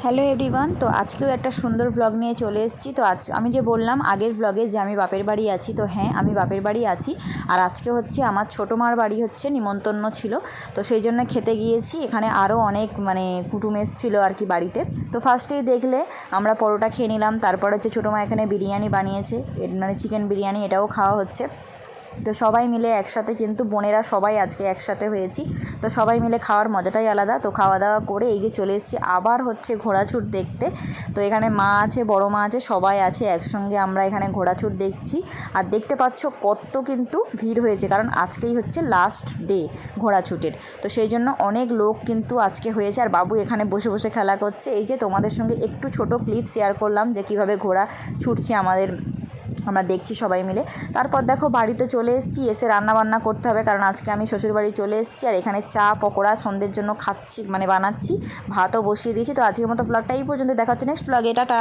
Hello everyone, তো আজকেও একটা সুন্দর ভ্লগ নিয়ে চলে এসেছি। তো আজ আমি যে বললাম আগের ভ্লগে যে আমি বাপের বাড়ি আছি, তো হ্যাঁ আমি বাপের বাড়ি আছি। আর আজকে হচ্ছে আমার ছোটো মার বাড়ি হচ্ছে নিমন্ত্রণ ছিল, তো সেই জন্য খেতে গিয়েছি। এখানে আরও অনেক কুটুম এসেছিলো আর কি বাড়িতে। তো ফার্স্টেই দেখলে আমরা পরোটা খেয়ে নিলাম, তারপর হচ্ছে ছোটো মা এখানে বিরিয়ানি বানিয়েছে, চিকেন বিরিয়ানি, এটাও খাওয়া হচ্ছে। তো সবাই মিলে একসাথে, কিন্তু বোনেরা সবাই আজকে একসাথে হয়েছি, তো সবাই মিলে খাওয়ার মজাটাই আলাদা। তো খাওয়া দাওয়া করে এই যে চলে এসেছি আবার হচ্ছে ঘোড়াছুট দেখতে। তো এখানে মা আছে, বড় মা আছে, সবাই আছে একসঙ্গে, আমরা এখানে ঘোড়াছুট দেখছি। আর দেখতে পাচ্ছ কত কিন্তু ভিড় হয়েছে, কারণ আজকেই হচ্ছে লাস্ট ডে ঘোড়াছুটের। তো সেই জন্য অনেক লোক কিন্তু আজকে হয়েছে। আর বাবু এখানে বসে বসে খেলা করছে। এই যে তোমাদের সঙ্গে একটু ছোট ক্লিপ শেয়ার করলাম যে কীভাবে ঘোড়া ছুটছে আমরা দেখছি সবাই মিলে। তারপর দেখো বাড়িতে চলে এসেছি, এসে রান্নাবান্না করতে হবে, কারণ আজকে আমি শ্বশুরবাড়ি চলে এসেছি। আর এখানে চা পকোড়া সন্ধ্যের জন্য খাচ্ছি, বানাচ্ছি, ভাতও বসিয়ে দিয়েছি। তো আজকের মতো ব্লগটা এই পর্যন্ত, দেখা হচ্ছে নেক্সট ব্লগে, টাটা।